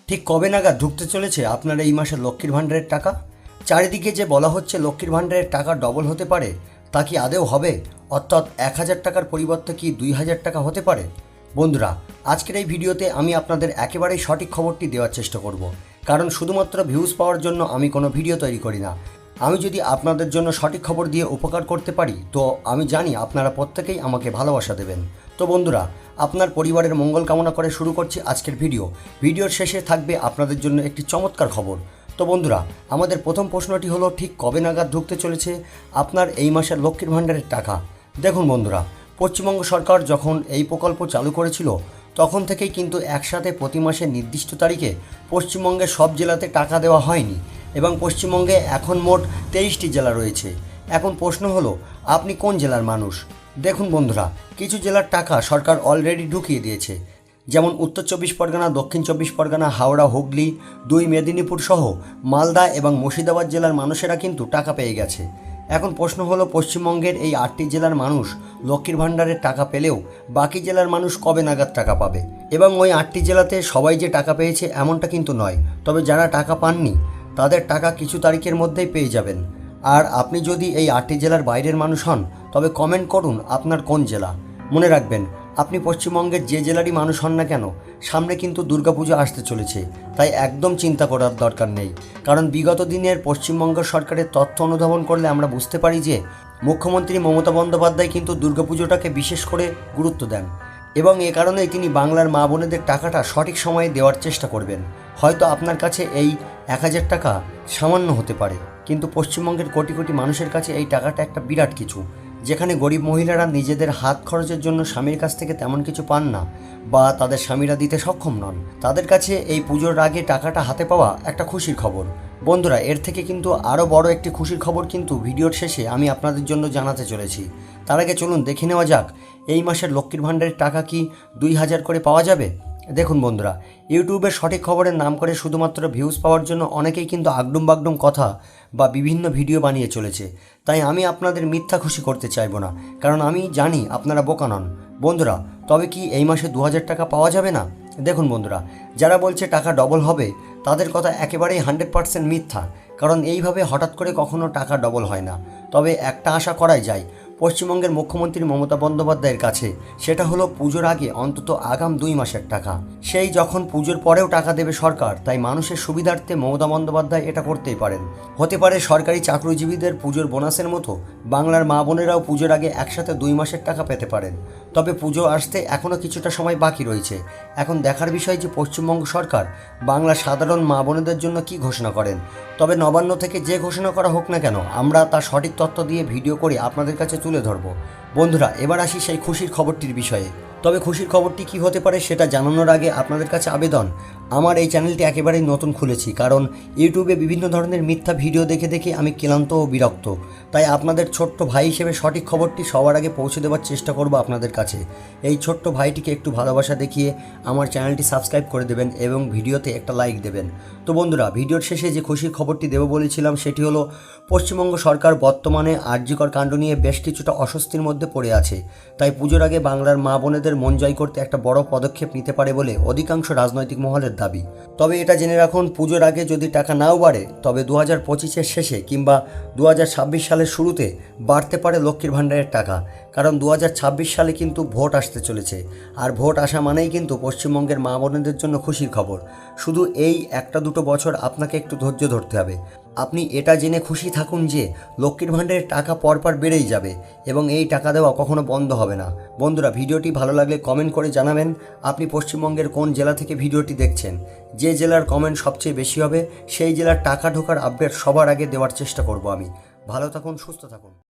ঠিক কবে নাগাদ ঢুকতে চলেছে আপনার এই মাসের লক্ষ্মীর ভাণ্ডারের টাকা? চারিদিকে যে বলা হচ্ছে লক্ষ্মীর ভাণ্ডারের টাকা ডবল হতে পারে, তা কি আদৌ হবে? অর্থাৎ ১,০০০ টাকার পরিবর্তে কি ২,০০০ টাকা হতে পারে? বন্ধুরা, আজকের এই ভিডিওতে আমি আপনাদের একেবারেই সঠিক খবরটি দেওয়ার চেষ্টা করব, কারণ শুধুমাত্র ভিউজ পাওয়ার জন্য আমি কোনো ভিডিও তৈরি করি না। আমি যদি আপনাদের জন্য সঠিক খবর দিয়ে উপকার করতে পারি, তো আমি জানি আপনারা প্রত্যেকেই আমাকে ভালোবাসা দেবেন। তো বন্ধুরা, আপনার পরিবারের মঙ্গল কামনা করে শুরু করছি আজকের ভিডিওর শেষে থাকবে আপনাদের জন্য একটি চমৎকার খবর। তো বন্ধুরা, আমাদের প্রথম প্রশ্নটি হলো, ঠিক কবে নাগাদ ঢুকতে চলেছে আপনার এই মাসের লক্ষ্মীর ভাণ্ডারের টাকা? দেখুন বন্ধুরা, পশ্চিমবঙ্গ সরকার যখন এই প্রকল্প চালু করেছিল, তখন থেকেই কিন্তু একসাথে প্রতি মাসের নির্দিষ্ট তারিখে পশ্চিমবঙ্গের সব জেলাতে টাকা দেওয়া হয়নি, এবং পশ্চিমবঙ্গে এখন মোট 23টি জেলা রয়েছে। এখন প্রশ্ন হলো, আপনি কোন জেলার মানুষ? দেখুন বন্ধুরা, কিছু জেলার টাকা সরকার অলরেডি ঢুকিয়ে দিয়েছে, যেমন উত্তর 24 পরগনা, দক্ষিণ 24 পরগনা, হাওড়া, হুগলি, 2 মেদিনীপুর সহ মালদা এবং মুর্শিদাবাদ জেলার মানুষেরা কিন্তু টাকা পেয়ে গেছে। এখন প্রশ্ন হলো, পশ্চিমবঙ্গের এই 8টি জেলার মানুষ লক্ষ্মীর ভাণ্ডারের টাকা পেলেও বাকি জেলার মানুষ কবে নাগাদ টাকা পাবে? এবং ওই 8টি জেলাতে সবাই যে টাকা পেয়েছে এমনটা কিন্তু নয়, তবে যারা টাকা পাননি তাদের টাকা কিছু তারিখের মধ্যেই পেয়ে যাবেন। আর আপনি যদি এই 8টি জেলার বাইরের মানুষ হন, তবে কমেন্ট করুন আপনার কোন জেলা। মনে রাখবেন, আপনি পশ্চিমবঙ্গের যে জেলারই মানুষ হন না কেন, সামনে কিন্তু দুর্গাপুজো আসতে চলেছে, তাই একদম চিন্তা করার দরকার নেই। কারণ বিগত দিনের পশ্চিমবঙ্গ সরকারের তথ্য অনুধাবন করলে আমরা বুঝতে পারি যে মুখ্যমন্ত্রী মমতা বন্দ্যোপাধ্যায় কিন্তু দুর্গাপুজোটাকে বিশেষ করে গুরুত্ব দেন, এবং এ কারণেই তিনি বাংলার মা বোনেদের টাকাটা সঠিক সময়ে দেওয়ার চেষ্টা করবেন। হয়তো আপনার কাছে এই 1,000 টাকা সামান্য হতে পারে, কিন্তু পশ্চিমবঙ্গের কোটি কোটি মানুষের কাছে এই টাকাটা একটা বিরাট কিছু। যেখানে গরিব মহিলারা নিজেদের হাত খরচের জন্য স্বামীর কাছ থেকে তেমন কিছু পান না, বা তাদের স্বামীরা দিতে সক্ষম নন, তাদের কাছে এই পুজোর আগে টাকাটা হাতে পাওয়া একটা খুশির খবর। বন্ধুরা, এর থেকে কিন্তু আরও বড় একটি খুশির খবর কিন্তু ভিডিওর শেষে আমি আপনাদের জন্য জানাতে চলেছি। তার আগে চলুন দেখে নেওয়া যাক, এই মাসের লক্ষ্মীর ভাণ্ডারের টাকা কি 2,000 করে পাওয়া যাবে? দেখুন বন্ধুরা, ইউটিউবের সঠিক খবরের নাম করে শুধুমাত্র ভিউজ পাওয়ার জন্য অনেকেই কিন্তু আগডুম বাগডুম কথা বা বিভিন্ন ভিডিও বানিয়ে চলেছে। তাই আমি আপনাদের মিথ্যা খুশি করতে চাইবো না, কারণ আমি জানি আপনারা বোকা নন। বন্ধুরা, তবে কি এই মাসে 2,000 টাকা পাওয়া যাবে না? দেখুন বন্ধুরা, যারা বলছে টাকা ডবল হবে, তাদের কথা একেবারেই 100% মিথ্যা, কারণ এইভাবে হঠাৎ করে কখনো টাকা ডবল হয় না। তবে একটা আশা করাই যায় পশ্চিমবঙ্গের মুখ্যমন্ত্রী মমতা বন্দ্যোপাধ্যায়ের কাছে, সেটা হলো পুজোর আগে অন্তত আগাম 2 মাসের টাকা। সেই যখন পুজোর পরেও টাকা দেবে সরকার, তাই মানুষের সুবিধার্থে মমতা বন্দ্যোপাধ্যায় এটা করতেই পারেন। হতে পারে সরকারি চাকরিজীবীদের পুজোর বোনাসের মতো বাংলার মা বোনেরাও পুজোর আগে একসাথে 2 মাসের টাকা পেতে পারেন। তবে পুজো আসতে এখনও কিছুটা সময় বাকি রয়েছে। এখন দেখার বিষয় যে পশ্চিমবঙ্গ সরকার বাংলার সাধারণ মা বোনেদের জন্য কী ঘোষণা করেন। তবে নবান্ন থেকে যে ঘোষণা করা হোক না কেন, আমরা তার সঠিক তথ্য দিয়ে ভিডিও করে আপনাদের কাছে তুলে ধরব। বন্ধুরা, এবার আসি সেই খুশির খবরটির বিষয়ে। তবে খুশির খবরটি কী হতে পারে সেটা জানানোর আগে আপনাদের কাছে আবেদন, আমার এই চ্যানেলটি একেবারেই নতুন খুলেছি, কারণ ইউটিউবে বিভিন্ন ধরনের মিথ্যা ভিডিও দেখে দেখে আমি ক্লান্ত ও বিরক্ত। তাই আপনাদের ছোট্ট ভাই হিসেবে সঠিক খবরটি সবার আগে পৌঁছে দেওয়ার চেষ্টা করব আপনাদের কাছে। এই ছোট্ট ভাইটিকে একটু ভালোবাসা দেখিয়ে আমার চ্যানেলটি সাবস্ক্রাইব করে দেবেন এবং ভিডিওতে একটা লাইক দেবেন। তো বন্ধুরা, ভিডিওর শেষে যে খুশির খবরটি দেবো বলেছিলাম, সেটি হলো পশ্চিমবঙ্গ সরকার বর্তমানে আরজিকর কাণ্ড নিয়ে বেশ কিছুটা অস্বস্তির মধ্যে পড়ে আছে। তাই পুজোর আগে বাংলার মা বোনেদের মন জয় করতে একটা বড় পদক্ষেপ নিতে পারে বলে অধিকাংশ রাজনৈতিক মহলের দাবি। তবে এটা জেনে রাখুন, পুজোর আগে যদি টাকা নাও বাড়ে, তবে 2025-এর শেষে কিংবা 2026 সালের শুরুতে বাড়তে পারে লক্ষ্মীর ভাণ্ডারের টাকা। কারণ 2026 সালে কিন্তু ভোট আসতে চলেছে, আর ভোট আসা মানেই কিন্তু পশ্চিমবঙ্গের মা বোনেদের জন্য খুশির খবর। শুধু এই 1-2 বছর আপনাকে একটু ধৈর্য ধরতে হবে। আপনি এটা জেনে খুশি থাকুন যে লক্ষ্মীর ভাণ্ডারের টাকা পরপর বেড়েই যাবে, এবং এই টাকা দেওয়া কখনো বন্ধ হবে না। বন্ধুরা, ভিডিওটি ভালো লাগলে কমেন্ট করে জানাবেন আপনি পশ্চিমবঙ্গের কোন জেলা থেকে ভিডিওটি দেখছেন। যে জেলার কমেন্ট সবচেয়ে বেশি হবে, সেই জেলার টাকা ঢোকার আপডেট সবার আগে দেওয়ার চেষ্টা করব আমি। ভালো থাকুন, সুস্থ থাকুন।